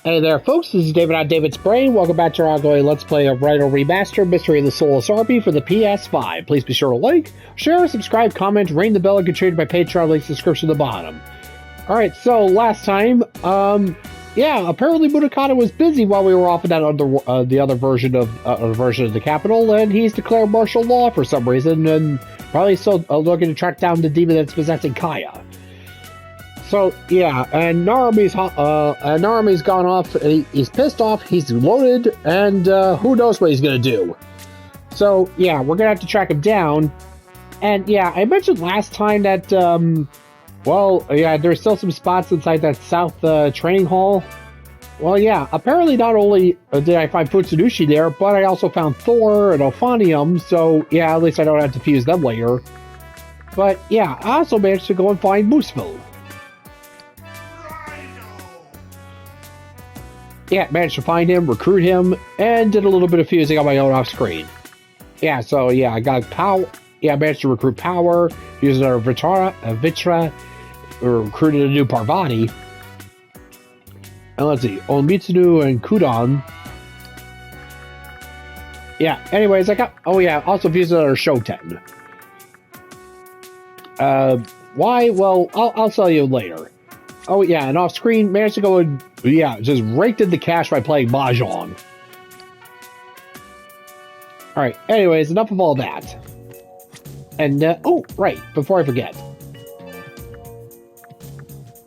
Hey there, folks. This is David on David's Brain. Welcome back to our ongoing Let's Play of Raidou Remastered Mystery of the Soulless RP for the PS5. Please be sure to like, share, subscribe, comment, ring the bell, and contribute to my Patreon link in the description at the bottom. Alright, so last time, apparently Munakata was busy while we were off in that the other version of the capital, and he's declared martial law for some reason, and probably still looking to track down the demon that's possessing Kaya. So, yeah, and Narumi's gone off, he's pissed off, he's loaded, and who knows what he's gonna do. So, yeah, we're gonna have to track him down. And, yeah, I mentioned last time that, there's still some spots inside that south training hall. Well, yeah, apparently not only did I find Futsunushi there, but I also found Thor and Ophanium, so, yeah, at least I don't have to fuse them later. But, yeah, I also managed to go and find Mooseville. Yeah, managed to find him, recruit him, and did a little bit of fusing on my own off screen. Yeah, so yeah, I got power. Yeah, I managed to recruit power, using our Vitra, recruited a new Parvati. And let's see, Onmitsuru and Kudon. Yeah, anyways, also fused another Shoten. Why? Well, I'll tell you later. Oh yeah, and off screen, managed to go and, just raked in the cash by playing Mahjong. Alright, anyways, enough of all that. And, right, before I forget.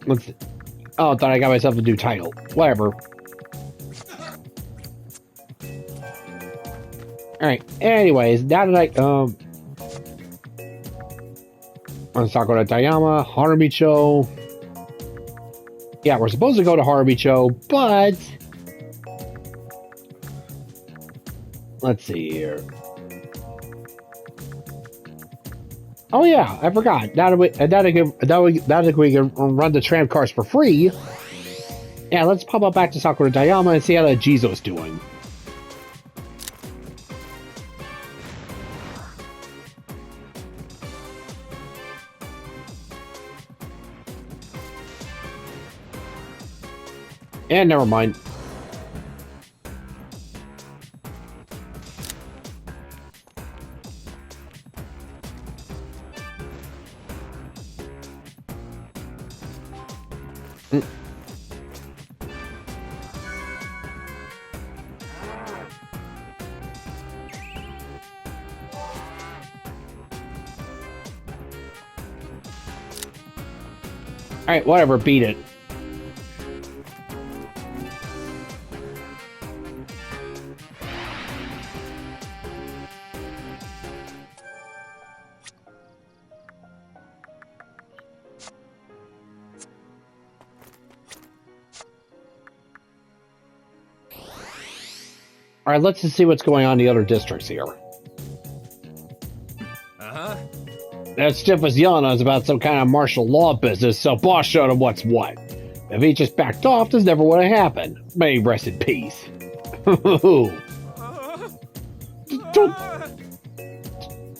Let's see. Oh, I thought I got myself a new title. Whatever. Alright, anyways, now that on Sakura Tayama, Harumicho. Yeah, we're supposed to go to Harumicho, but let's see here. Oh yeah, I forgot. Now that we can run the tram cars for free, yeah, let's pop up back to Sakura Tayama and see how that Jizo's doing. And never mind. Alright, whatever, beat it. Alright, let's just see what's going on in the other districts here. That stiff was yelling at us about some kind of martial law business, so boss showed him what's what. If he just backed off, this never would have happened. May he rest in peace. Don't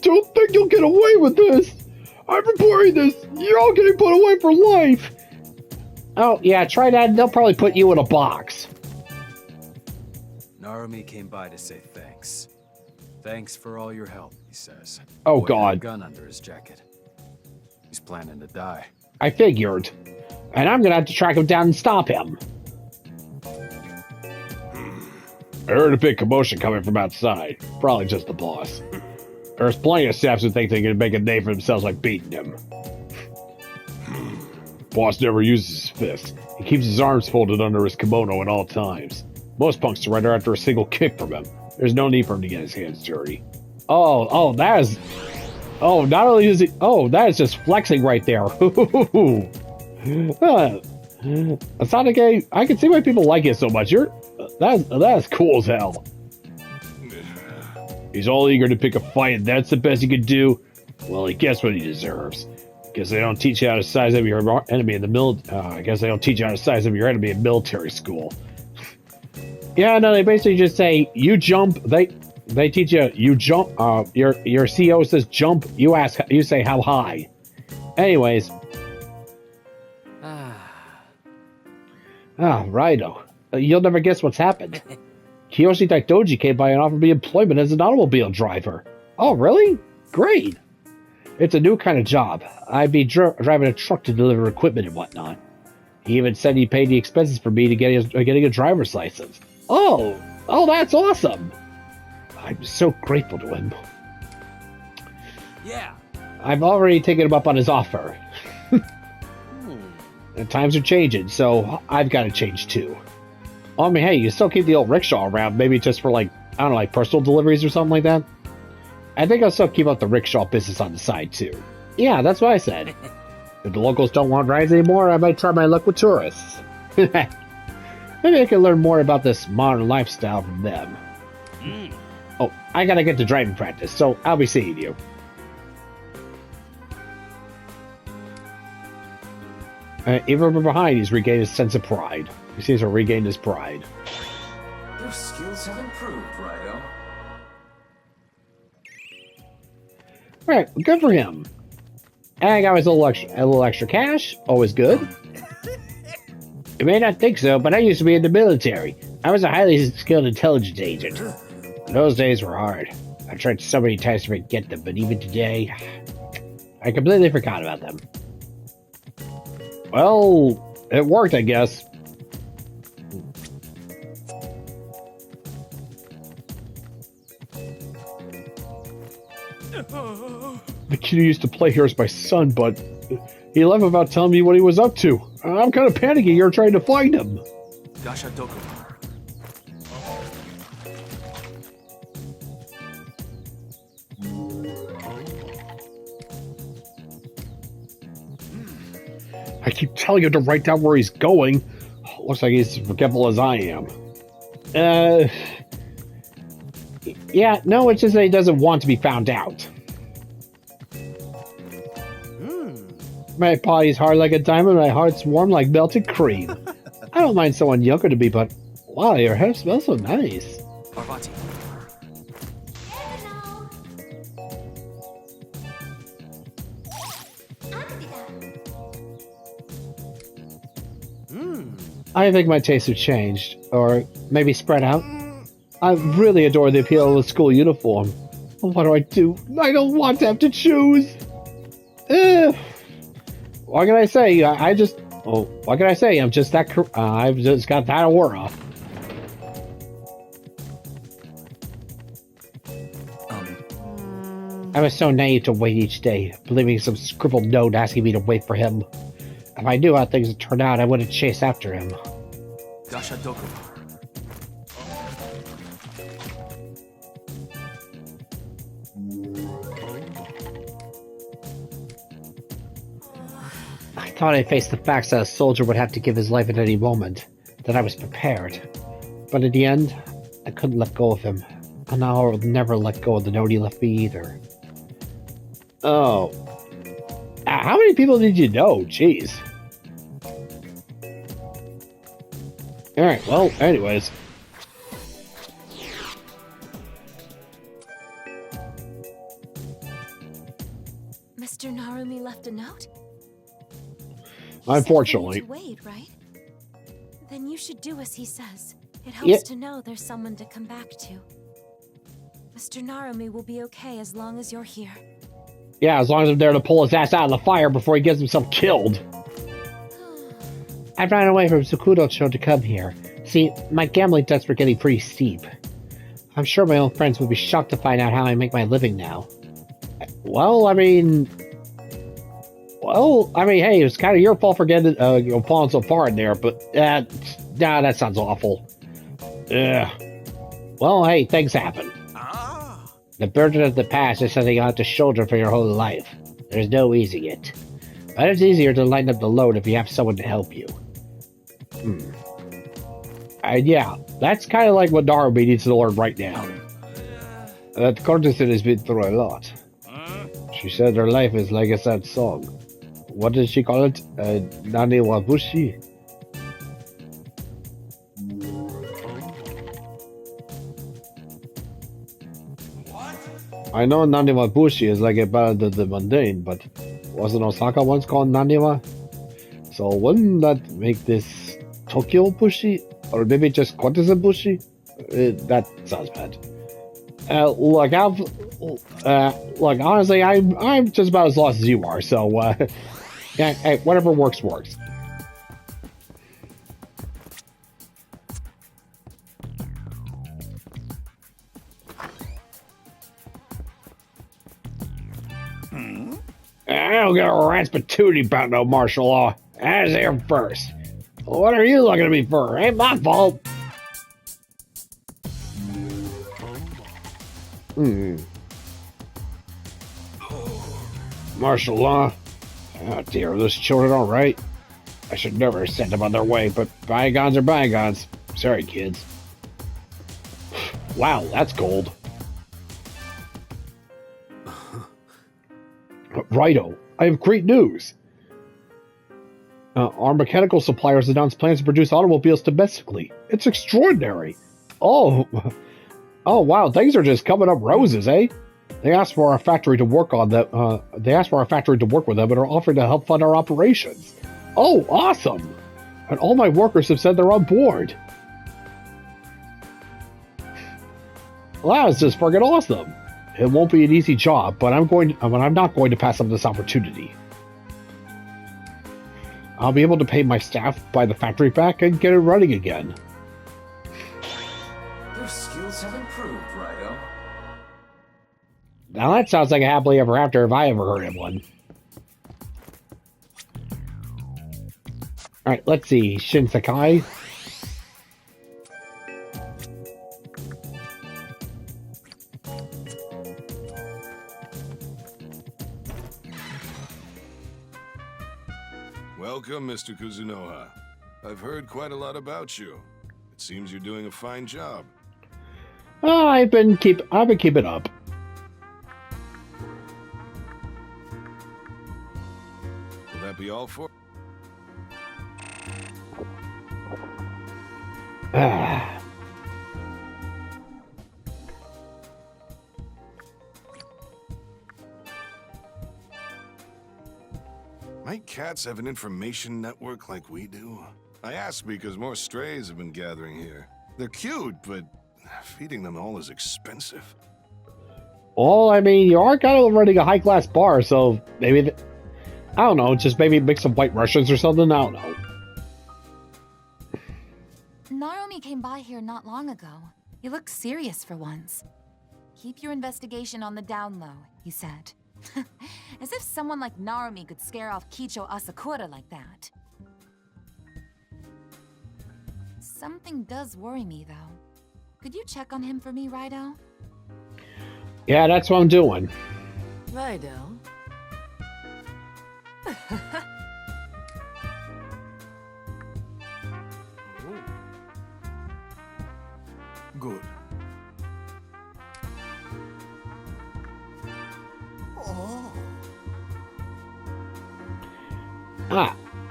think you'll get away with this! I'm reporting this! You're all getting put away for life! Oh, yeah, try that and they'll probably put you in a box. Narumi came by to say thanks. Thanks for all your help, he says. Oh, God. A gun under his jacket. He's planning to die. I figured. And I'm gonna have to track him down and stop him. I heard a big commotion coming from outside. Probably just the boss. There's plenty of staffs who think they can make a name for themselves by beating him. Boss never uses his fist. He keeps his arms folded under his kimono at all times. Most punks surrender after a single kick from him. There's no need for him to get his hands dirty. That is just flexing right there. Sonic, I can see why people like it so much. That's cool as hell. He's all eager to pick a fight, and that's the best he could do. Well, he gets what he deserves. Guess they don't teach you how to size up your enemy in the I guess they don't teach you how to size up your enemy in military school. Yeah, no, they basically just say, you jump, they teach you, you jump, your CEO says jump, you say how high. Anyways. Raidou. You'll never guess what's happened. Kiyoshi Daidoji came by and offered me employment as an automobile driver. Oh, really? Great. It's a new kind of job. I'd be driving a truck to deliver equipment and whatnot. He even said he paid the expenses for me to getting a driver's license. Oh, that's awesome. I'm so grateful to him. Yeah. I've already taken him up on his offer. And times are changing, so I've got to change too. I mean, hey, you still keep the old rickshaw around, maybe just for like, I don't know, like personal deliveries or something like that? I think I'll still keep up the rickshaw business on the side too. Yeah, that's what I said. If the locals don't want rides anymore, I might try my luck with tourists. Maybe I can learn more about this modern lifestyle from them. Oh, I gotta get to driving practice, so I'll be seeing you. Even from behind, he's regained his sense of pride. He seems to regain his pride. Your skills have improved, Raidou. Alright, good for him. And I got his a little extra cash. Always good. You may not think so, but I used to be in the military. I was a highly skilled intelligence agent. Those days were hard. I tried so many times to forget them, but even today, I completely forgot about them. Well, it worked, I guess. The kid who used to play here is my son, but he left without telling me what he was up to. I'm kind of panicking here trying to find him. Dasha Doku. I keep telling him to write down where he's going. Looks like he's as forgetful as I am. Yeah, no, it's just that he doesn't want to be found out. My body's hard like a diamond, my heart's warm like melted cream. I don't mind someone younger to me, but wow, your hair smells so nice. Parvati. I think my tastes have changed, or maybe spread out. I really adore the appeal of the school uniform. What do I do? I don't want to have to choose. What can I say? What can I say? I'm just that. I've just got that aura. I was so naive to wait each day, believing some scribbled note asking me to wait for him. If I knew how things would turn out, I wouldn't chase after him. Dasha Doku. I thought I faced the facts that a soldier would have to give his life at any moment, that I was prepared. But in the end, I couldn't let go of him. And now I will never let go of the note he left me either. Oh. How many people did you know? Jeez. Alright, well, anyways. Mr. Narumi left a note? Unfortunately. You said we need to wait, right? Then you should do as he says. It helps to know there's someone to come back to. Mr. Narumi will be okay as long as you're here. Yeah, as long as I'm there to pull his ass out of the fire before he gets himself killed. I ran away from Sakudo-cho to come here. See, my gambling debts were getting pretty steep. I'm sure my own friends would be shocked to find out how I make my living now. Well, I mean, hey, it was kind of your fault for getting, falling so far in there, but, that sounds awful. Ugh. Well, hey, things happen. The burden of the past is something you have to shoulder for your whole life. There's no easing it. But it's easier to lighten up the load if you have someone to help you. And yeah, that's kind of like what Narumi needs to learn right now. That courtesan has been through a lot. She said her life is like a sad song. What did she call it? Nani Wabushi? I know Naniwa Bushi is like a ballad of the mundane, but wasn't Osaka once called Naniwa? So wouldn't that make this Tokyo Bushi? Or maybe just Kotezabushi? That sounds bad. Look, honestly, I'm just about as lost as you are, so, yeah, hey, whatever works, works. I don't get a Rasputin about no martial law. I was here first. What are you looking at me for? Ain't my fault. Martial law? Oh dear, are those children alright? I should never send them on their way, but bygones are bygones. Sorry, kids. Wow, that's cold. Raidou, I have great news. Our mechanical suppliers announced plans to produce automobiles domestically. It's extraordinary. Oh, wow, things are just coming up roses, eh? They asked for our factory to work on them. They asked for our factory to work with them and are offering to help fund our operations. Oh, awesome! And all my workers have said they're on board. Well, that's just friggin' awesome. It won't be an easy job, but I'm not going to pass up this opportunity. I'll be able to pay my staff, buy the factory back, and get it running again. Your skills have improved, Raidou. Now that sounds like a happily ever after if I ever heard of one. Alright, let's see. Shinsekai. Welcome, Mr. Kuzunoha. I've heard quite a lot about you. It seems you're doing a fine job. Oh, I've been keeping up. Will that be all for? Might cats have an information network like we do? I ask because more strays have been gathering here. They're cute, but feeding them all is expensive. Well, I mean, you are kind of running a high-class bar, so maybe... I don't know, just maybe mix some White Russians or something? I don't know. Narumi came by here not long ago. He looked serious for once. Keep your investigation on the down low, he said. As if someone like Narumi could scare off Kicho Asakura like that. Something does worry me, though. Could you check on him for me, Raidou? Yeah, that's what I'm doing. Raidou? Good.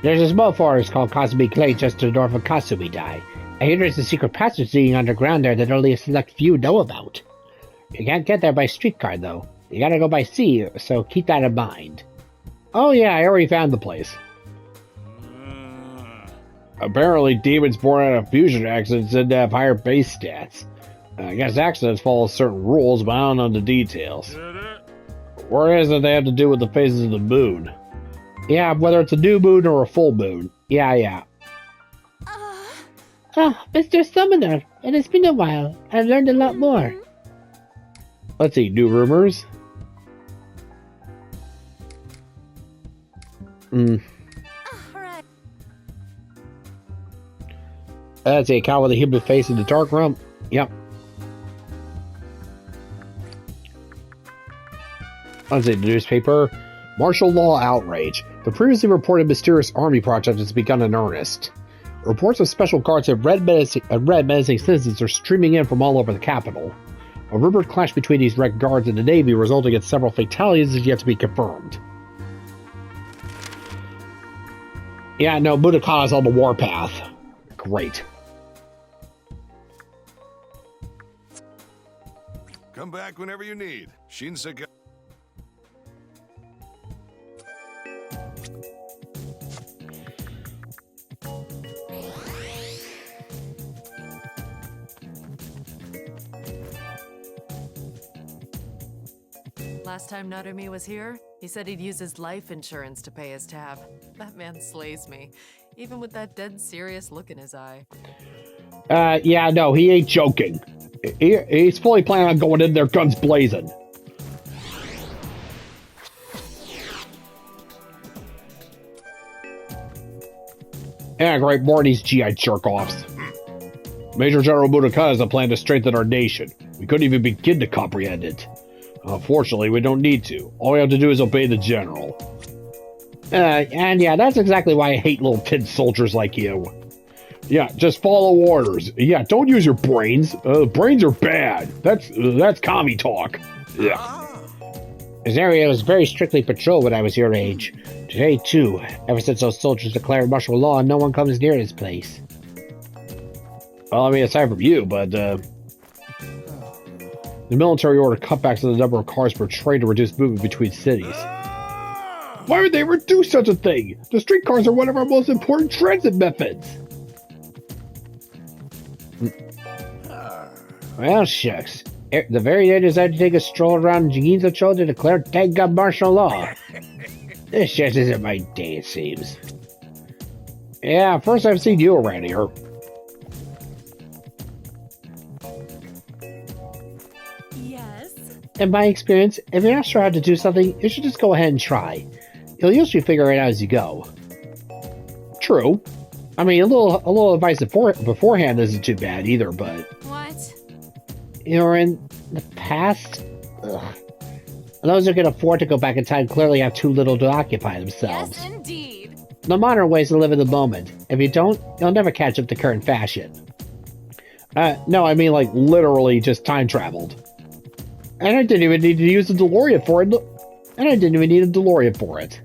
There's a small forest called Kasumi Clay just to the north of Kasumi Dai. I hear there's a secret passage leading underground there that only a select few know about. You can't get there by streetcar, though. You gotta go by sea, so keep that in mind. Oh yeah, I already found the place. Apparently, demons born out of fusion accidents tend to have higher base stats. I guess accidents follow certain rules, but I don't know the details. Where is it they have to do with the phases of the moon? Yeah, whether it's a new moon or a full moon. Yeah. Mr. Summoner, it has been a while. I've learned a lot more. Let's see, new rumors. That's a cow with a human face in the dark room. Yep. Let's see, the newspaper. Martial law outrage. The previously reported mysterious army project has begun in earnest. Reports of special guards and red menacing citizens are streaming in from all over the capital. A rumored clash between these red guards and the Navy resulting in several fatalities is yet to be confirmed. Yeah, no, Munakata's on the warpath. Great. Come back whenever you need. Shinsekai. Last time Narumi was here, he said he'd use his life insurance to pay his tab. That man slays me, even with that dead serious look in his eye. Yeah, no, he ain't joking. He's fully planning on going in there guns blazing. Yeah, great more of these GI jerk-offs. Major General Munakata has a plan to strengthen our nation. We couldn't even begin to comprehend it. Unfortunately, we don't need to. All we have to do is obey the general. And yeah, that's exactly why I hate little tin soldiers like you. Yeah, just follow orders. Yeah, don't use your brains. Brains are bad. That's commie talk. Yeah. This area was very strictly patrolled when I was your age. Today, too. Ever since those soldiers declared martial law, no one comes near this place. Well, I mean, aside from you, but, the military ordered cutbacks in the number of cars per train to reduce movement between cities. Why would they ever do such a thing? The streetcars are one of our most important transit methods. Well, shucks. The very day I decided to take a stroll around Ginza-cho to declare Tenga martial law. This just isn't my day, it seems. Yeah, first I've seen you around here. Yes? In my experience, if you're not sure how to do something, you should just go ahead and try. You'll usually figure it out as you go. True. I mean, a little advice beforehand isn't too bad either, but... What? You're in the past? Ugh. Those who can afford to go back in time clearly have too little to occupy themselves. Yes, indeed. The modern ways to live in the moment. If you don't, you'll never catch up to current fashion. No, I mean, like, literally just time traveled. And I didn't even need to use the DeLorean for it. And I didn't even need a DeLorean for it.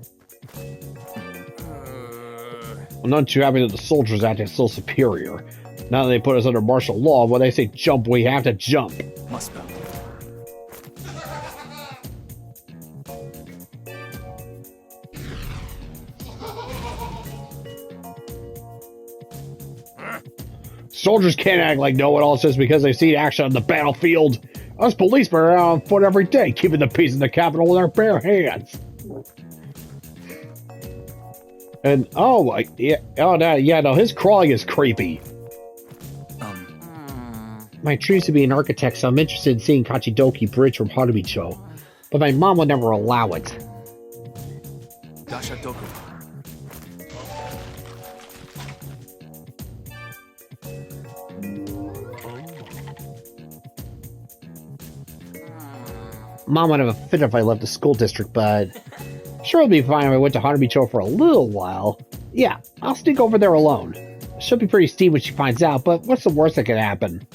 I'm not too happy that the soldiers acting so superior. Now that they put us under martial law, when they say jump, we have to jump. Must be. Soldiers can't act like know-it-alls just because they've seen action on the battlefield. Us policemen are out on foot every day, keeping the peace in the capital with our bare hands. And no, his crawling is creepy. My dream is to be an architect, so I'm interested in seeing Kachidoki Bridge from Harumicho. But my mom would never allow it. Dasha Doku. Mom would have a fit if I left the school district, but... Sure, it'll be fine if I went to Harumicho for a little while. Yeah, I'll sneak over there alone. She'll be pretty steamed when she finds out, but what's the worst that could happen?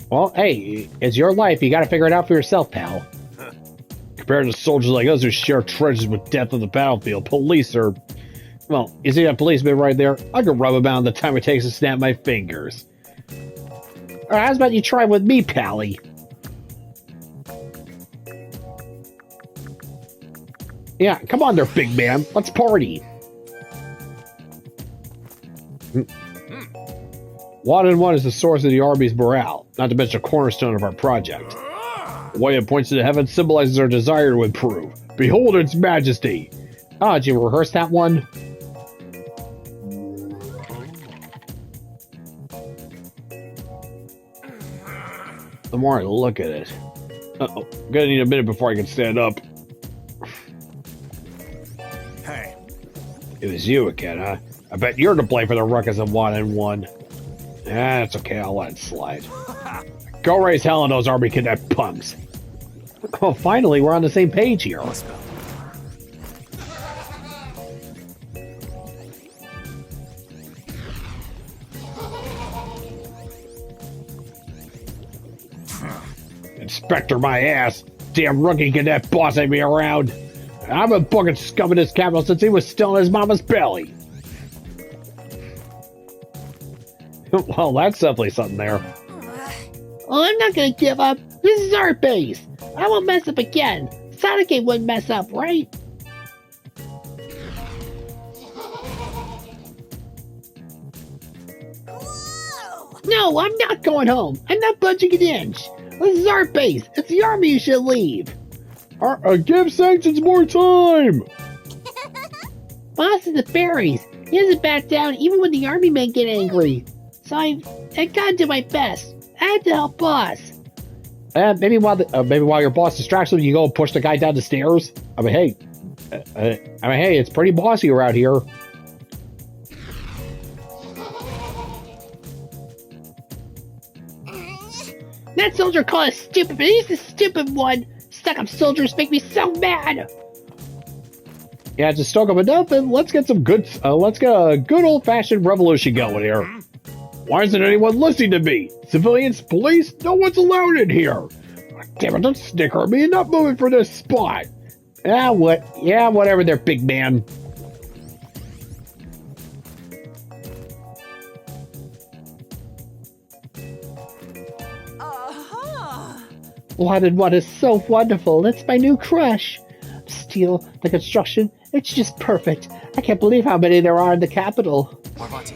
Well, hey, it's your life. You gotta figure it out for yourself, pal. Compared to soldiers like us who share treasures with death on the battlefield, police are... Well, you see that policeman right there? I could rub him out in the time it takes to snap my fingers. How about you try with me, pally? Yeah, come on there, big man. Let's party. One and one is the source of the army's morale, not to mention a cornerstone of our project. The way it points to the heavens symbolizes our desire to improve. Behold its majesty. Oh, did you rehearse that one? The more I look at it... Uh-oh, gonna need a minute before I can stand up. Hey. It was you again, huh? I bet you're to blame for the ruckus of 1 and 1. That's okay, I'll let it slide. Go raise hell on those army cadet punks. Oh, finally, we're on the same page here. Must be. Inspector my ass. Damn rookie cadet bossing me around. I've been booking scum in this capital since he was still in his mama's belly. Well, that's definitely something there. Oh, I'm not gonna give up. This is our base. I won't mess up again. Sonic wouldn't mess up, right? No, I'm not going home. I'm not budging an inch. This is our base. It's the army you should leave. Give Sanctions more time! Boss is the fairies. He doesn't back down even when the army men get angry. So I gotta do my best. I have to help boss. Maybe while your boss distracts him, you go and push the guy down the stairs. I mean, hey, it's pretty bossy around here. That soldier called us stupid, but he's the stupid one. Stuck-up soldiers make me so mad. Yeah, just stuck up enough, and let's get a good old-fashioned revolution going here. Why isn't anyone listening to me? Civilians, police, no one's allowed in here. Damn it, don't snicker me. I'm not moving for this spot. Yeah, whatever there, big man. What is so wonderful. That's my new crush. Steel, the construction, it's just perfect. I can't believe how many there are in the capital. Parvati.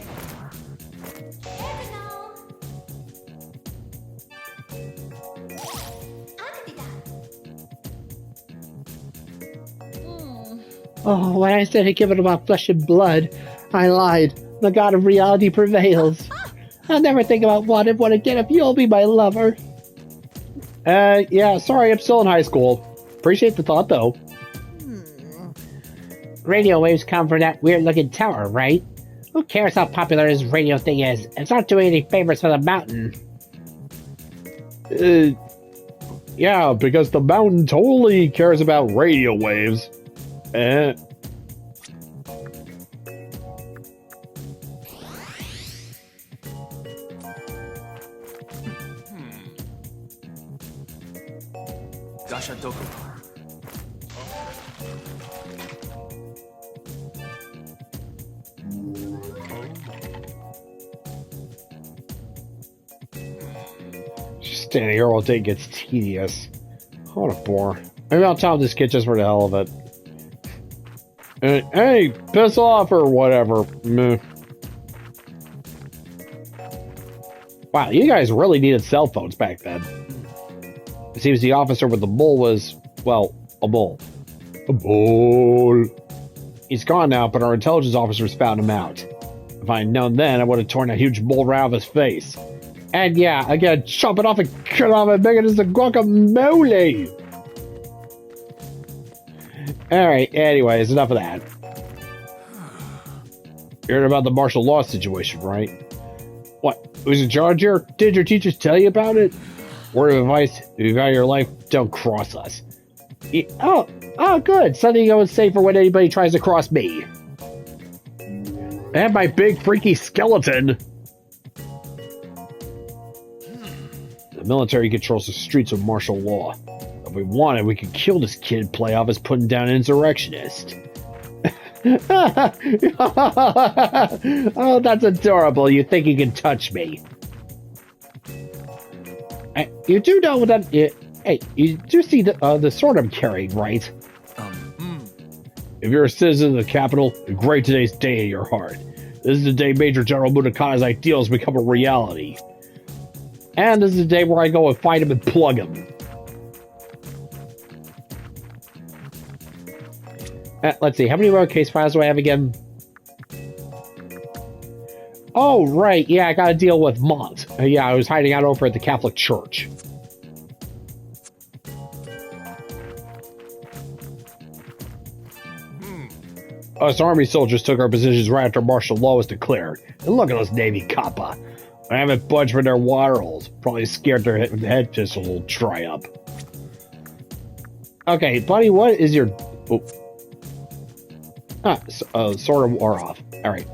Oh, when I said I'd give it about flesh and blood, I lied. The god of reality prevails. I'll never think about what again if you'll be my lover. Yeah, sorry, I'm still in high school. Appreciate the thought, though. Radio waves come from that weird-looking tower, right? Who cares how popular this radio thing is? It's not doing any favors for the mountain. Yeah, because the mountain totally cares about radio waves. Dasha Doku. Just standing here all day gets tedious. What a bore. Maybe I'll tell this kid just for the hell of it. Hey, piss off or whatever. Meh. Wow, you guys really needed cell phones back then. It seems the officer with the bull was, well, a bull. A bull. He's gone now, but our intelligence officers found him out. If I'd known then, I would have torn a huge bull right off his face. And yeah, again, chop it off and cut off and make it into guacamole. Alright, anyways, enough of that. You heard about the martial law situation, right? What? Who's in charge here? Did your teachers tell you about it? Word of advice, if you value your life, don't cross us. Oh, good. Something going safe for when anybody tries to cross me. And my big freaky skeleton. The military controls the streets of martial law. If we wanted, we could kill this kid and play off as putting down an insurrectionist. Oh, that's adorable. You think you can touch me. You do know that... Hey, you do see the sword I'm carrying, right? If you're a citizen of the capital, great today's day in your heart. This is the day Major General Munakata's ideals become a reality. And this is the day where I go and find him and plug him. Let's see, how many more case files do I have again? Oh, right, yeah, I gotta deal with Mont. Yeah, I was hiding out over at the Catholic Church. Us army soldiers took our positions right after martial law was declared. And look at those Navy Kappa. I haven't budged from their water holes. Probably scared their head pistols will dry up. Okay, buddy, what is your... Oh. Sort of wore off. Alright.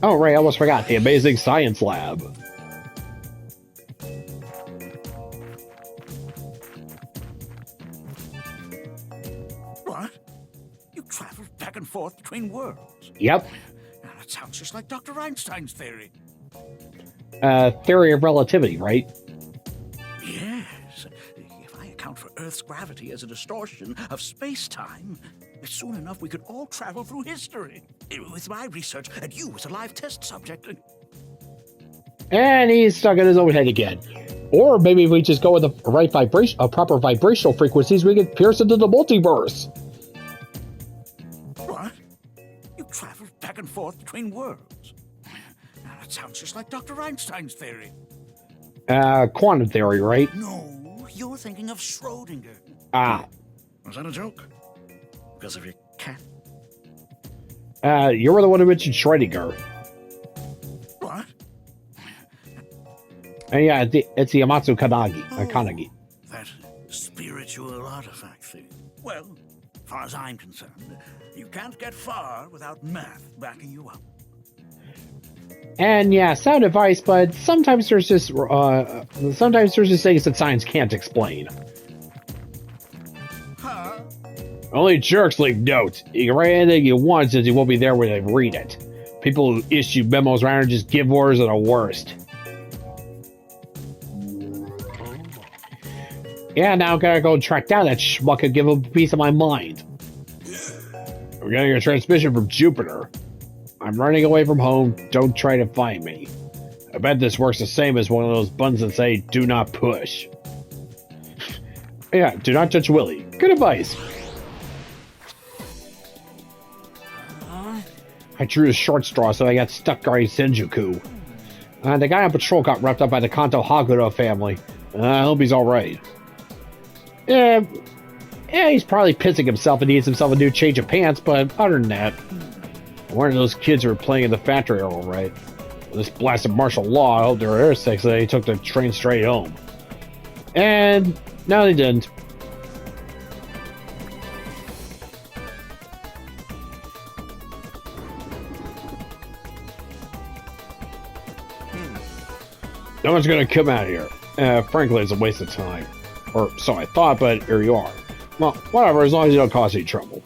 Oh, right, I almost forgot. The amazing science lab. What? You traveled back and forth between worlds? Yep. Now, that sounds just like Dr. Einstein's theory. Theory of relativity, right? Yes. If I account for Earth's gravity as a distortion of space-time, that soon enough we could all travel through history. With my research and you as a live test subject. And he's stuck in his own head again. Or maybe if we just go with the right vibration, proper vibrational frequencies, we can pierce into the multiverse. What? You travel back and forth between worlds. Now, that sounds just like Dr. Einstein's theory. Quantum theory, right? No, you're thinking of Schrodinger. Ah. Was that a joke? Because of your cat? You were the one who mentioned Schrodinger. What? And yeah, it's the Amatsu Kanagi. Kanagi. That spiritual artifact thing. Well, as far as I'm concerned, you can't get far without math backing you up. And yeah, sound advice, but sometimes there's just things that science can't explain. Huh? Only jerks leave notes. You can write anything you want since you won't be there when they read it. People who issue memos around and just give orders are the worst. Yeah, now I gotta go track down that schmuck and give him a piece of my mind. We're getting a transmission from Jupiter. I'm running away from home. Don't try to find me. I bet this works the same as one of those buttons that say, do not push. Yeah, do not touch Willie. Good advice. I drew the short straw, so I got stuck guarding Senjuku. The guy on patrol got wrapped up by the Kanto Haguro family. I hope he's alright. Yeah, he's probably pissing himself and needs himself a new change of pants, but other than that, one of those kids who were playing in the factory are alright. This blasted martial law, I hope they were airsick, so they took the train straight home. And no, they didn't. No one's gonna come out here. Frankly, it's a waste of time. Or so I thought, but here you are. Well, whatever, as long as you don't cause any trouble.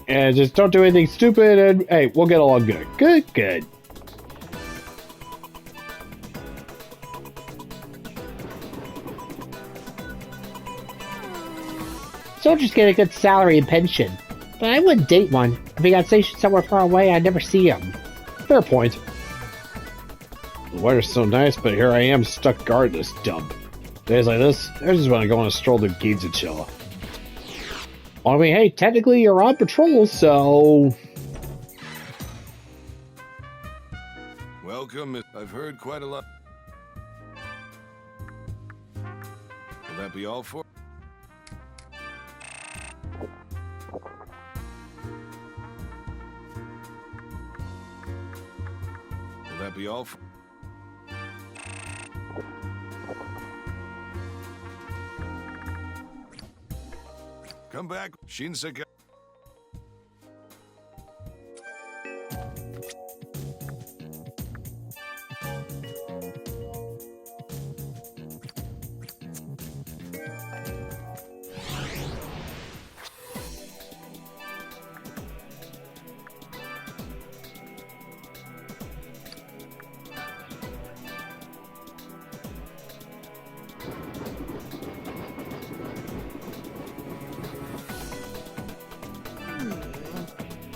And just don't do anything stupid, and hey, we'll get along good. Good. Soldiers get a good salary and pension, but I wouldn't date one. If he got stationed somewhere far away, I'd never see him. Fair point. The weather's so nice, but here I am stuck guarding this dump. Days like this, I just want to go on a stroll to Gizachill. Well, I mean, hey, technically you're on patrol, so... Welcome. I've heard quite a lot. Will that be all for? Will that be all for? Come back, Shinsekai.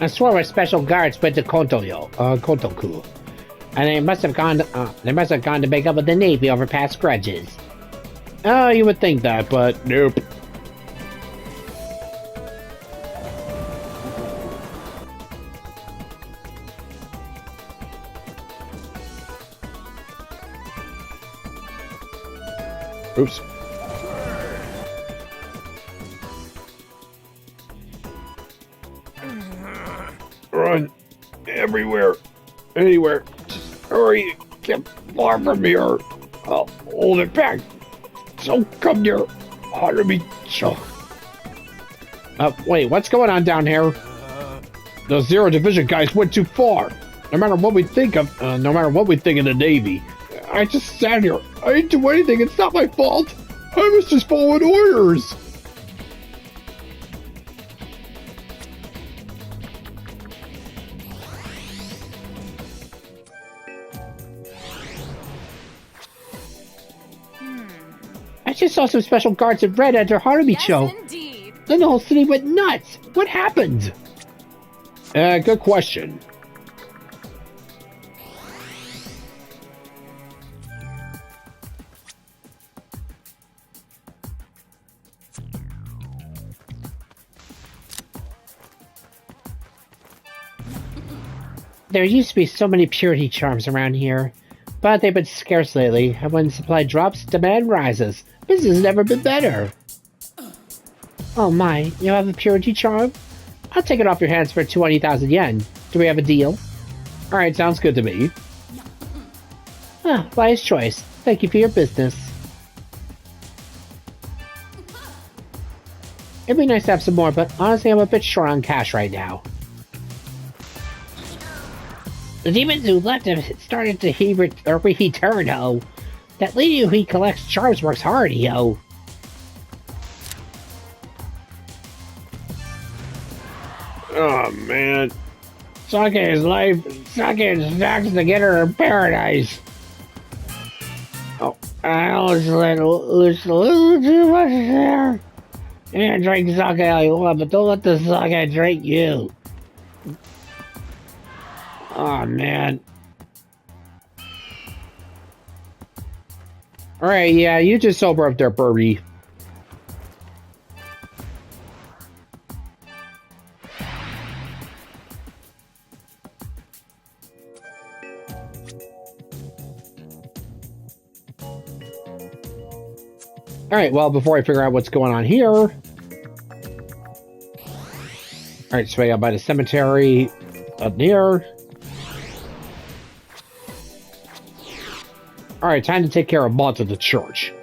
I swear my special guards went to Kontoku. And they must have gone to make up with the Navy over past grudges. Oh, you would think that, but nope. Oops. Run. Everywhere. Anywhere. Just hurry. Get far from here. I'll hold it back. So come near. Harumi. Wait, what's going on down here? The Zero Division guys went too far. No matter what we think of the Navy, I just sat here. I didn't do anything. It's not my fault. I was just following orders. I just saw some special guards in red enter Harumicho. Yes, indeed. Then the whole city went nuts. What happened? Good question. There used to be so many purity charms around here, but they've been scarce lately, and when supply drops, demand rises. Business has never been better. Oh my, you have a purity charm? I'll take it off your hands for 20,000 yen. Do we have a deal? Alright, sounds good to me. Ah, wise choice. Thank you for your business. It'd be nice to have some more, but honestly I'm a bit short on cash right now. The demons who left him started to return, ho. That lady who he collects charms works hard, yo. Oh, man. Sake is life. Sake is knocks to get her in paradise. Oh, I was a little too much there. You can drink sake all you want, but don't let the sake drink you. Oh, man. Alright, yeah, you just sober up there, Birdie. Alright, well, before I figure out what's going on here... Alright, so I got by the cemetery up near. Alright, time to take care of Mont at the church.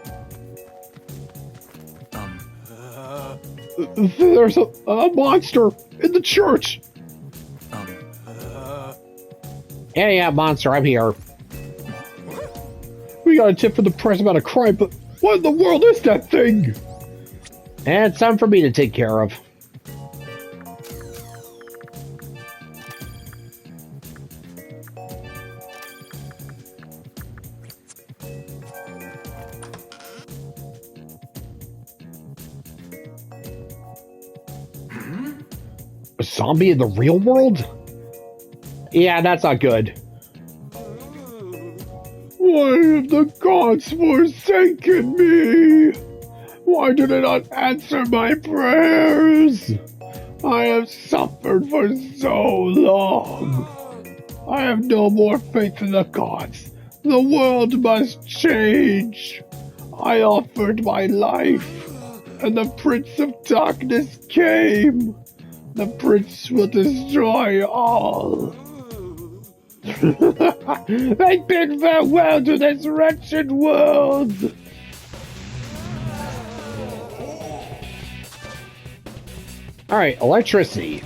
There's a monster in the church! Yeah, monster, I'm here. We got a tip from the press about a crime, but what in the world is that thing? And it's something for me to take care of. A zombie in the real world? Yeah, that's not good. Why have the gods forsaken me? Why do they not answer my prayers? I have suffered for so long. I have no more faith in the gods. The world must change. I offered my life, and the Prince of Darkness came. The Prince will destroy all. I bid farewell to this wretched world. Alright, electricity.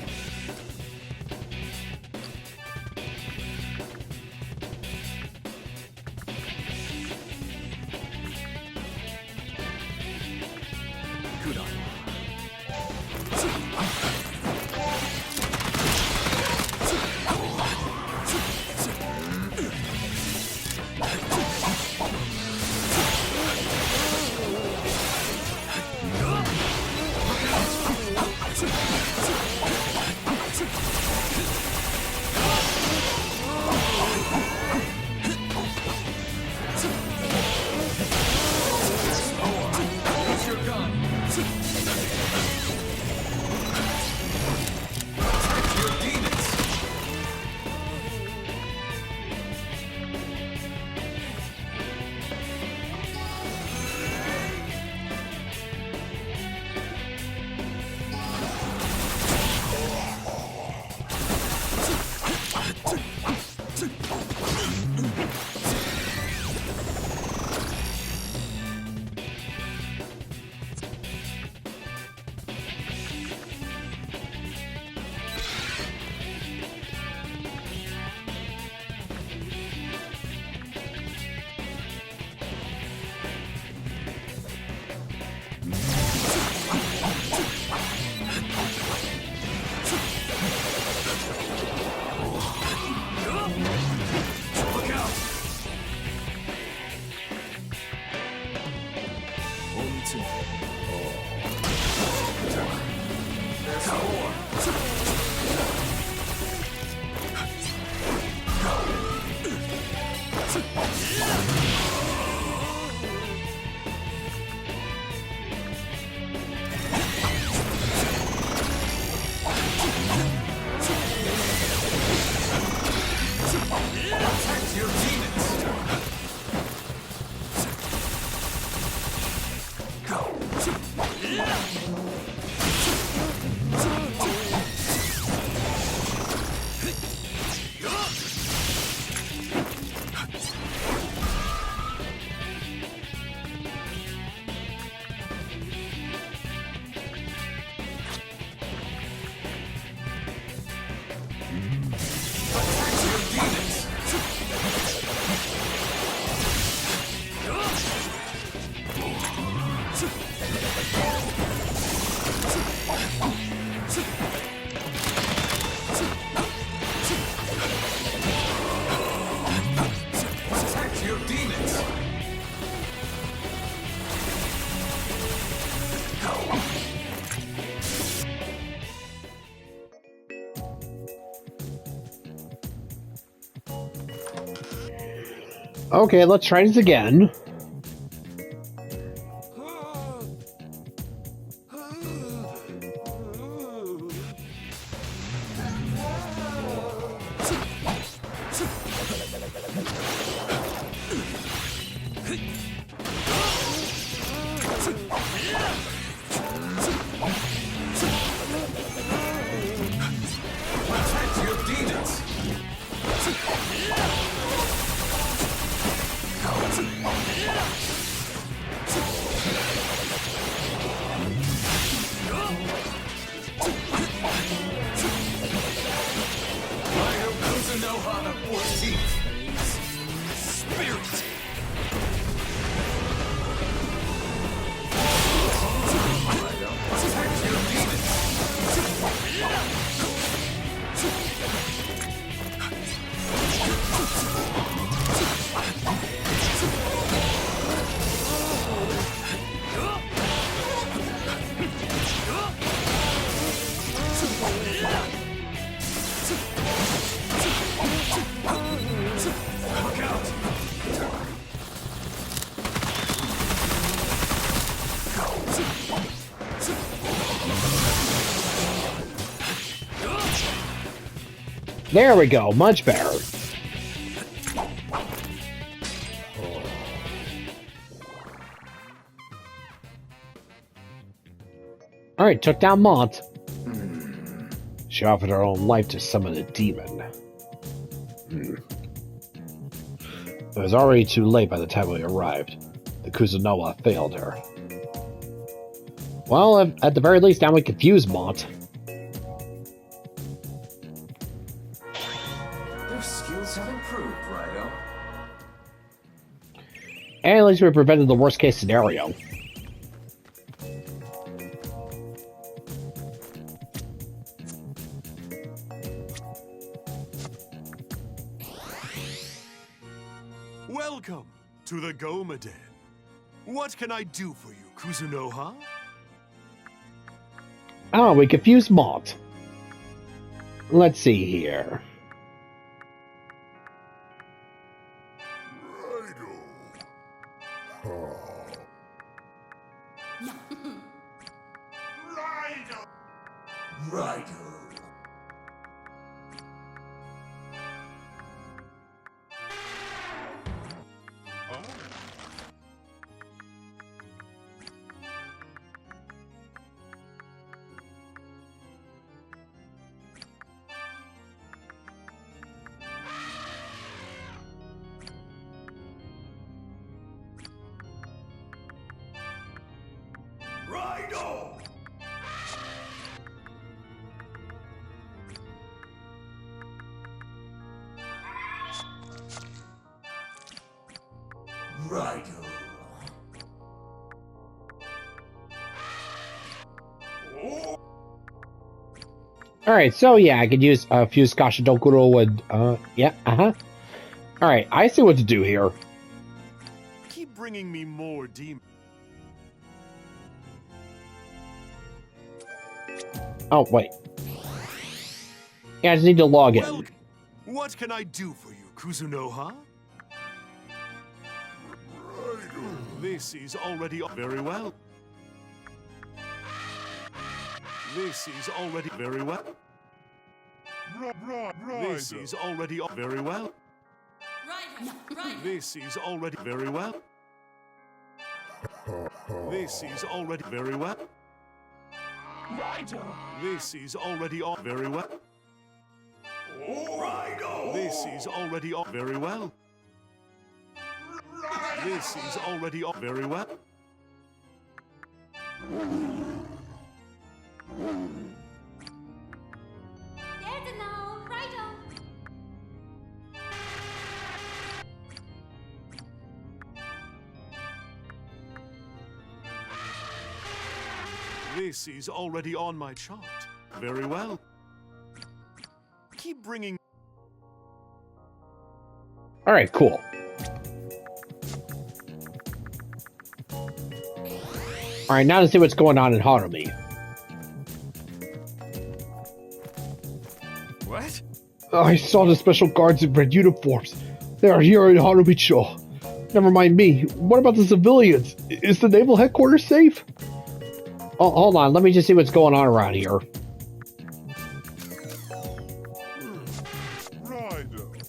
Okay, let's try this again. There we go, much better. Alright, took down Mont. She offered her own life to summon a demon. It was already too late by the time we arrived. The Kuzunoa failed her. Well, at the very least, now we confuse Mont. Their skills have improved, Raidou. And at least we prevented the worst case scenario. Welcome to the Gomaden. What can I do for you, Kuzunoha? Oh, we confused Mont. Let's see here. Raidou. Raidou! Raidou. Alright, so yeah, I could use a few Skashidokuro with, Alright, I see what to do here. Keep bringing me more demons. Oh, wait. Yeah, I just need to log in. Well, what can I do for you, Kuzunoha? This is already very well. This is already very well. This is already very well. This is already very well. This is already very well. Raidou! This is already on very well. Raidou! This is already on very well. This is already on very well. This is already on my chart. Very well. Keep bringing. All right, cool. All right, now to see what's going on in Harumi. What? I saw the special guards in red uniforms. They are here in Harumicho. Never mind me. What about the civilians? Is the naval headquarters safe? Oh, hold on. Let me just see what's going on around here. Raidou.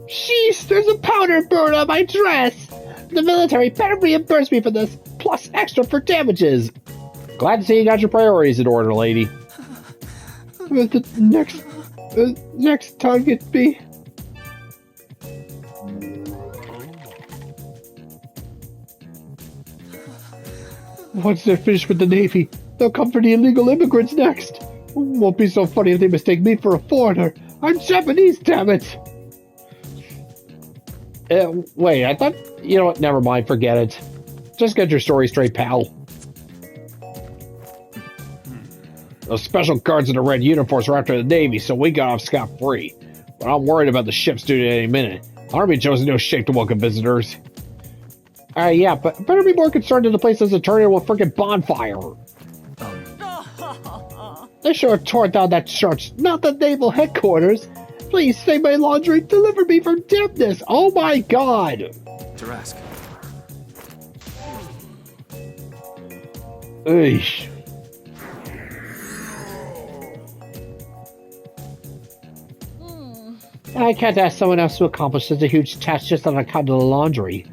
Jeez, there's a powder burn on my dress. The military better reimburse me for this, plus extra for damages. Glad to see you got your priorities in order, lady. The next target be... Once they're finished with the Navy, they'll come for the illegal immigrants next. Won't be so funny if they mistake me for a foreigner. I'm Japanese, damn it! Wait, I thought... You know what, never mind, forget it. Just get your story straight, pal. Those special guards in the red uniforms were after the Navy, so we got off scot-free. But I'm worried about the ships due at any minute. Army chose no shape to welcome visitors. Yeah, but better be more concerned if the place doesn't turn into a freaking bonfire. They sure have torn down that church, not the naval headquarters. Please save my laundry, deliver me from dampness. Oh my god. Tarask. Eesh. I can't ask someone else to accomplish such a huge task just on account of the laundry.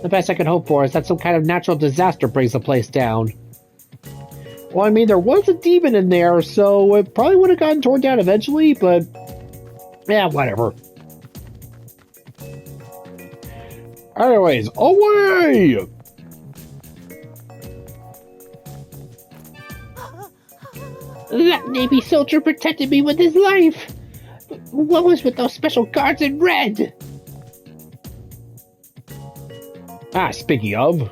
The best I can hope for is that some kind of natural disaster brings the place down. Well, I mean, there was a demon in there, so it probably would have gotten torn down eventually, but... yeah, whatever. Anyways, away! That Navy soldier protected me with his life! What was with those special guards in red? Ah, speaking of...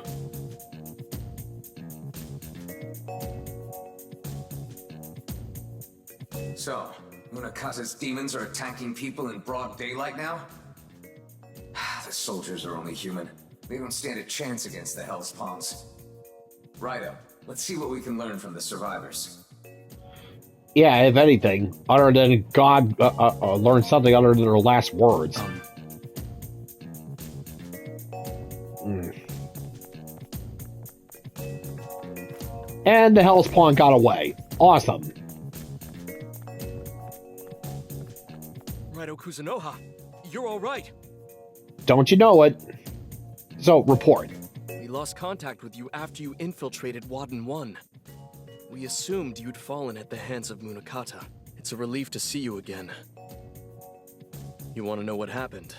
So, Munakata's demons are attacking people in broad daylight now? The soldiers are only human. They don't stand a chance against the Hell's Pawns. Raidou, let's see what we can learn from the survivors. Yeah, if anything, other than God learned something other than their last words. And the Hell's Pawn got away. Awesome. Raidou Kuzunoha, you're all right. Don't you know it? So, report. We lost contact with you after you infiltrated Wadden 1. We assumed you'd fallen at the hands of Munakata. It's a relief to see you again. You want to know what happened?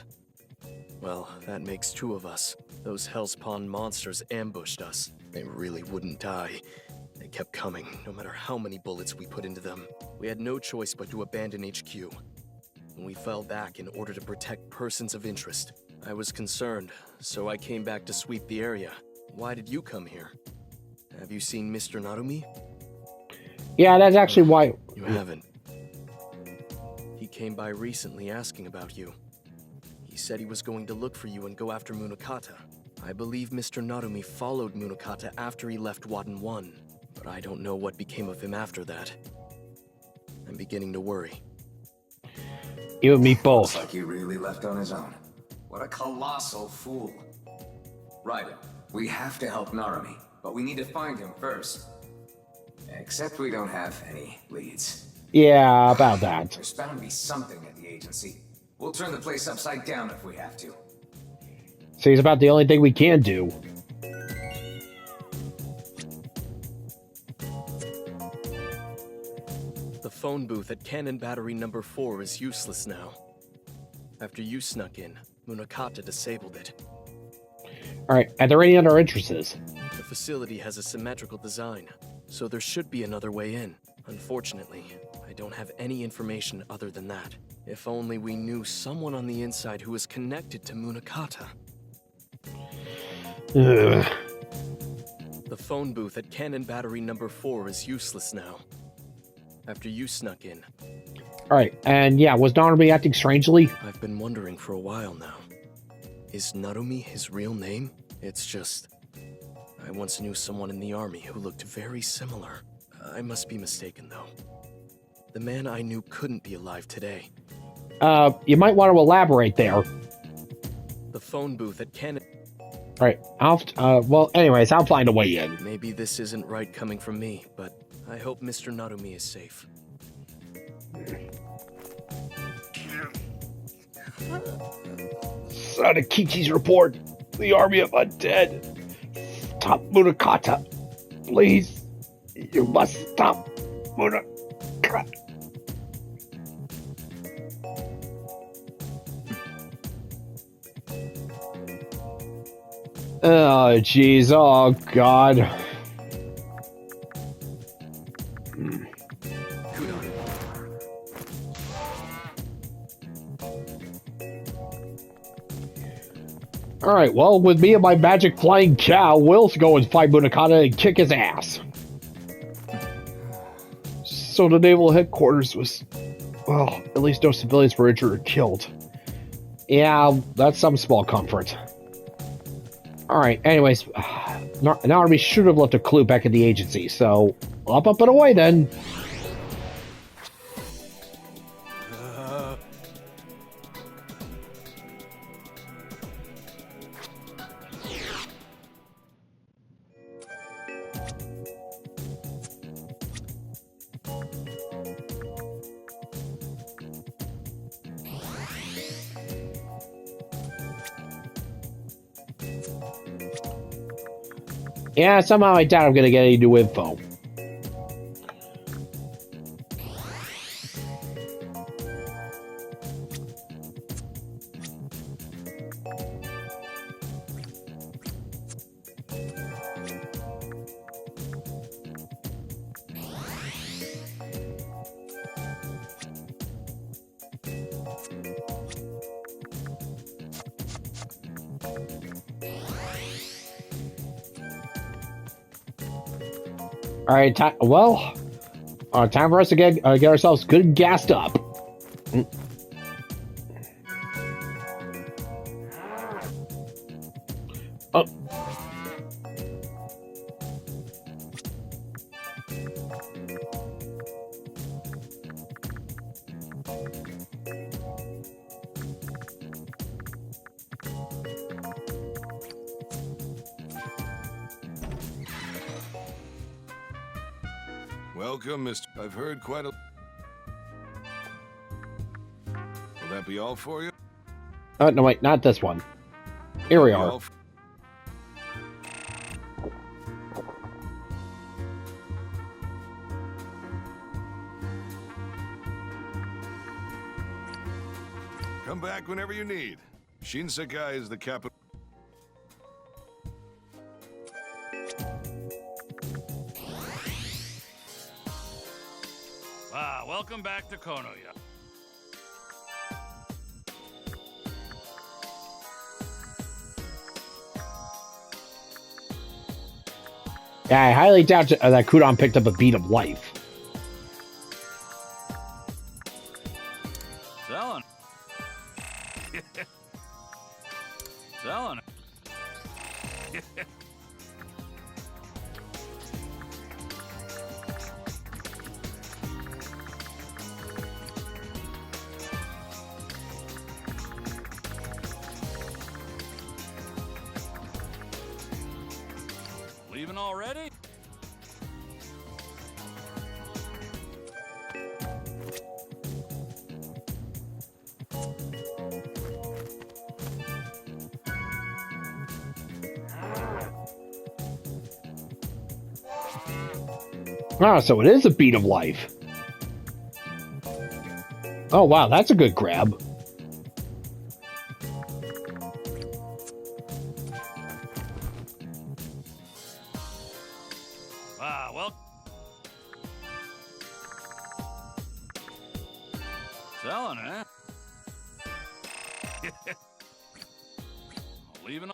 Well, that makes two of us. Those Hellspawn monsters ambushed us. They really wouldn't die. They kept coming, no matter how many bullets we put into them. We had no choice but to abandon HQ. And we fell back in order to protect persons of interest. I was concerned, so I came back to sweep the area. Why did you come here? Have you seen Mr. Narumi? Yeah, that's actually why... You haven't. He came by recently asking about you. He said he was going to look for you and go after Munakata. I believe Mr. Narumi followed Munakata after he left Wadden 1, but I don't know what became of him after that. I'm beginning to worry. You and me both. Looks like he really left on his own. What a colossal fool. Raidou, we have to help Narumi, but we need to find him first. Except we don't have any leads. Yeah, about that. There's bound to be something at the agency. We'll turn the place upside down if we have to. Seems about the only thing we can do. The phone booth at Cannon Battery number 4 is useless now. After you snuck in, Munakata disabled it. Alright, are there any other entrances? The facility has a symmetrical design, so there should be another way in. Unfortunately, I don't have any information other than that. If only we knew someone on the inside who was connected to Munakata. Ugh. The phone booth at Cannon Battery number 4 is useless now. After you snuck in. Alright, and yeah, was Narumi acting strangely? I've been wondering for a while now. Is Narumi his real name? It's just... I once knew someone in the army who looked very similar. I must be mistaken, though. The man I knew couldn't be alive today. You might want to elaborate there. The phone booth at Cannon... Alright, well, anyways, I'll find a way in. Maybe this isn't right coming from me, but I hope Mr. Narumi is safe. Sadakichi's report. The army of undead. Stop Munakata. Please. You must stop Munakata. Oh, jeez. Oh, God. Alright, well, with me and my magic flying cow, we'll go and fight Munakata and kick his ass. So the naval headquarters was... Well, at least no civilians were injured or killed. Yeah, that's some small comfort. Alright, anyways, Narumi should have left a clue back at the agency, so up and away then. Yeah, somehow I doubt I'm going to get any new info. All right, time for us to get ourselves good and gassed up. Oh. Welcome, Mr. I've heard quite a... Will that be all for you? No, wait, not this one. Here we are. Come back whenever you need. Shinsekai is the capital. Ah, welcome back to Konoya. Yeah, I highly doubt that Kudon picked up a beat of life. Selling. Selling. Leaving already? Ah, so it is a beat of life. Oh, wow, that's a good grab. Wow, well... Selling, eh? Leaving...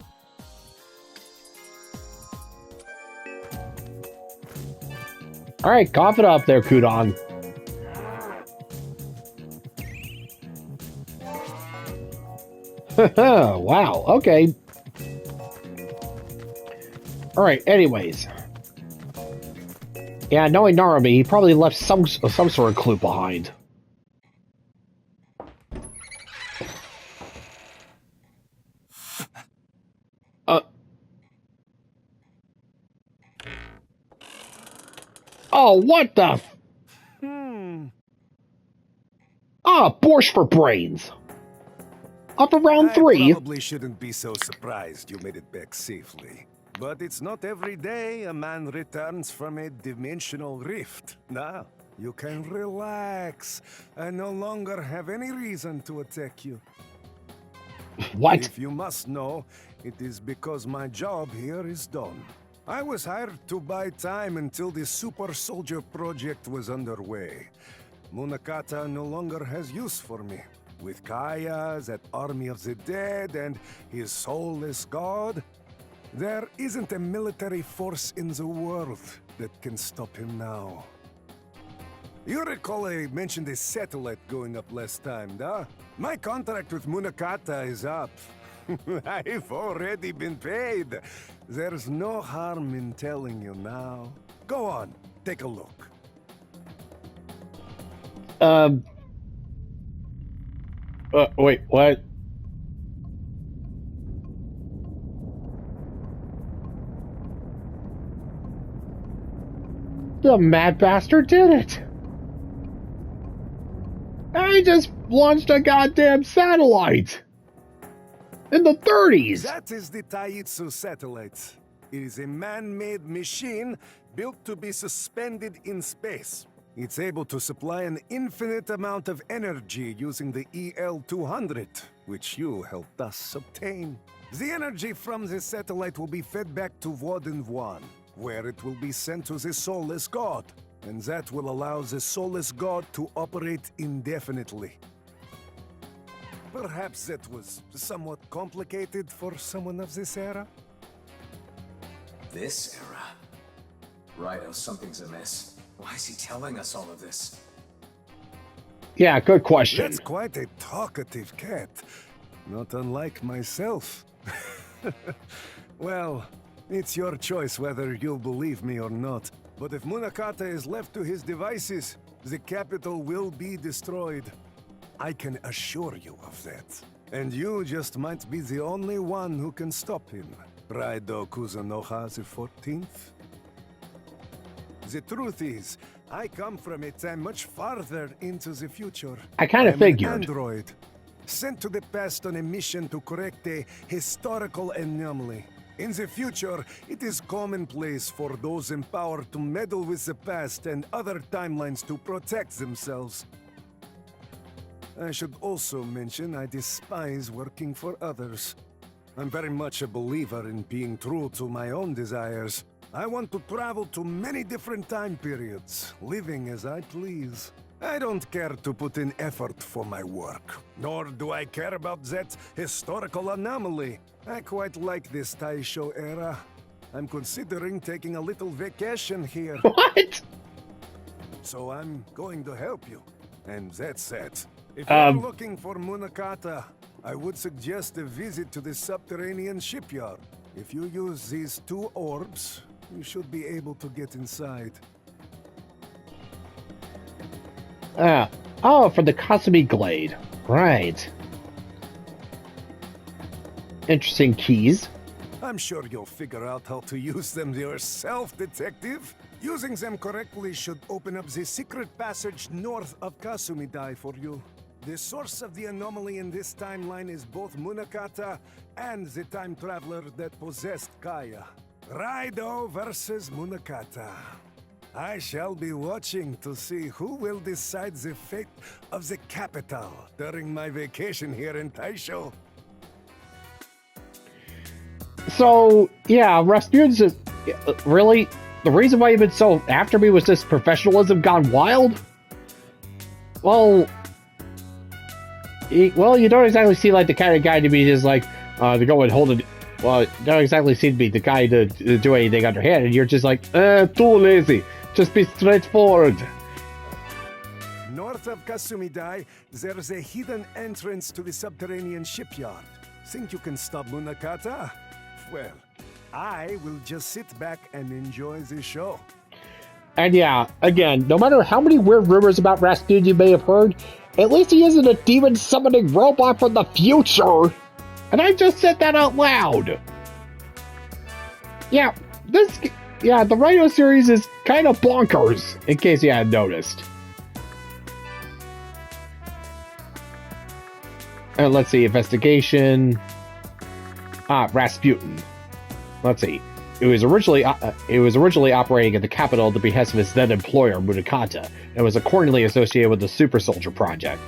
Alright, cough it up there, Kudon. Wow, okay. Alright, anyways. Yeah, knowing Narumi, he probably left some sort of clue behind. Oh, what the borscht for brains. Up around 3. I probably shouldn't be so surprised you made it back safely. But it's not every day a man returns from a dimensional rift. Now, you can relax. I no longer have any reason to attack you. What? If you must know, it is because my job here is done. I was hired to buy time until the Super Soldier project was underway. Munakata no longer has use for me. With Kaya, that army of the dead, and his soulless god, there isn't a military force in the world that can stop him now. You recall I mentioned a satellite going up last time, duh? My contract with Munakata is up. I've already been paid. There's no harm in telling you now. Go on, take a look. Wait, what? The mad bastard did it! He just launched a goddamn satellite! In the 30s! That is the Taitsu satellite. It is a man-made machine built to be suspended in space. It's able to supply an infinite amount of energy using the EL-200, which you helped us obtain. The energy from the satellite will be fed back to Warden 1, where it will be sent to the Soulless God, and that will allow the Soulless God to operate indefinitely. Perhaps that was somewhat complicated for someone of this era? This era? Raidou, something's amiss. Why is he telling us all of this? Yeah, good question. That's quite a talkative cat. Not unlike myself. Well, it's your choice whether you'll believe me or not. But if Munakata is left to his devices, the capital will be destroyed. I can assure you of that. And you just might be the only one who can stop him. Raidou Kuzunoha the 14th. The truth is, I come from a time much farther into the future. I kind of figured. An android, sent to the past on a mission to correct a historical anomaly. In the future, it is commonplace for those in power to meddle with the past and other timelines to protect themselves. I should also mention I despise working for others. I'm very much a believer in being true to my own desires. I want to travel to many different time periods, living as I please. I don't care to put in effort for my work, nor do I care about that historical anomaly. I quite like this Taisho era. I'm considering taking a little vacation here. What? So I'm going to help you. And that's it. If you're looking for Munakata, I would suggest a visit to the subterranean shipyard. If you use these 2 orbs, you should be able to get inside. Oh, for the Kasumi Glade. Right. Interesting keys. I'm sure you'll figure out how to use them yourself, Detective. Using them correctly should open up the secret passage north of Kasumidai for you. The source of the anomaly in this timeline is both Munakata and the time traveler that possessed Kaya. Raidou versus Munakata. I shall be watching to see who will decide the fate of the capital during my vacation here in Taisho. So, yeah, Rasputin's just, really? The reason why you've been so after me was this professionalism gone wild? Well, you don't exactly seem like the kind of guy to be just like, to go and hold it. Well, you don't exactly seem to be the guy to do anything underhand, and you're just like, too lazy. Just be straightforward. North of Kasumidai, there's a hidden entrance to the subterranean shipyard. Think you can stop Munakata? Well, I will just sit back and enjoy the show. And yeah, again, no matter how many weird rumors about Rasputin you may have heard, at least he isn't a demon summoning robot from the future. And I just said that out loud. Yeah, the Raidou series is kind of bonkers, in case you hadn't noticed. And let's see, investigation. Rasputin. Let's see. It was originally operating at the capital at the behest of his then employer, Munakata, and was accordingly associated with the Super Soldier Project.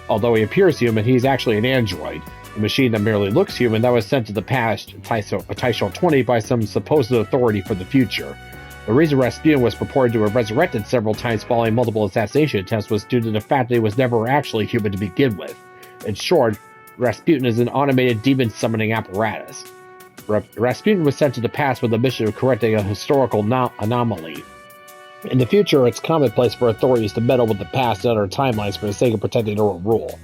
Although he appears human, he's actually an android, a machine that merely looks human that was sent to the past, Taisho 20, by some supposed authority for the future. The reason Rasputin was purported to have resurrected several times following multiple assassination attempts was due to the fact that he was never actually human to begin with. In short, Rasputin is an automated demon summoning apparatus. Rasputin was sent to the past with the mission of correcting a historical anomaly. In the future, it's commonplace for authorities to meddle with the past and other timelines for the sake of protecting their own rule.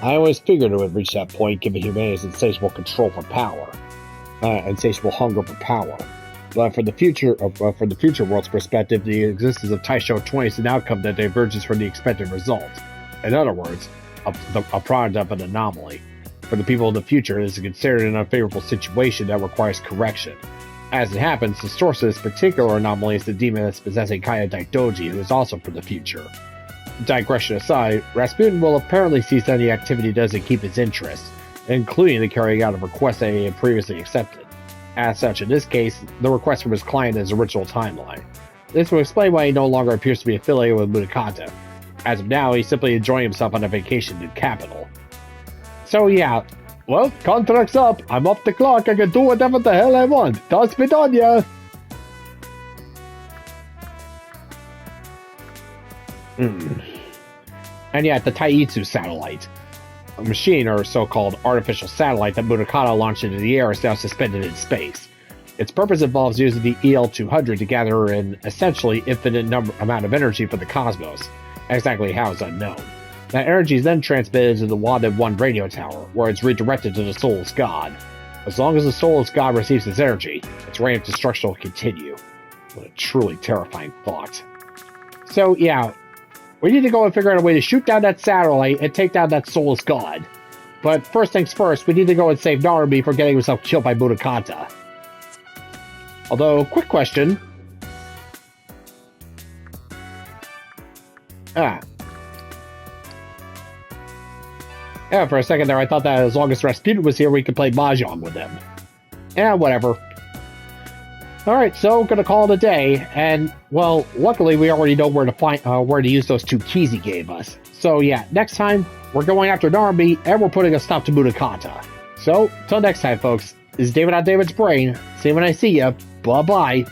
I always figured it would reach that point given humanity's insatiable control for power. Insatiable hunger for power. But from the future world's perspective, the existence of Taisho 20 is an outcome that diverges from the expected result. In other words, a product of an anomaly. For the people of the future, it is considered an unfavorable situation that requires correction. As it happens, the source of this particular anomaly is the demon that's possessing Kaya Daidoji, who is also from the future. Digression aside, Rasputin will apparently cease any activity that doesn't keep his interest, including the carrying out of requests that he had previously accepted. As such, in this case, the request from his client is his original timeline. This will explain why he no longer appears to be affiliated with Munakata. As of now, he's simply enjoying himself on a vacation in capital. So yeah, well, contract's up. I'm off the clock. I can do whatever the hell I want. Das Vidania! And yeah, the Taitsu satellite. A machine, or so-called artificial satellite that Munakata launched into the air, is now suspended in space. Its purpose involves using the EL-200 to gather an essentially infinite amount of energy for the cosmos. Exactly how is unknown. That energy is then transmitted to the Wanted 1 radio tower, where it's redirected to the Soulless God. As long as the Soulless God receives this energy, its reign of destruction will continue. What a truly terrifying thought. So yeah, we need to go and figure out a way to shoot down that satellite and take down that Soulless God. But first things first, we need to go and save Narumi for getting himself killed by Munakata. Although, quick question. Yeah, for a second there, I thought that as long as Rasputin was here, we could play Mahjong with him. Yeah, whatever. Alright, so gonna call it a day, and, well, luckily we already know where to use those 2 keys he gave us. So yeah, next time, we're going after Narumi, and we're putting a stop to Munakata. So, till next time, folks, this is David on David's Brain. See you when I see ya. Bye-bye.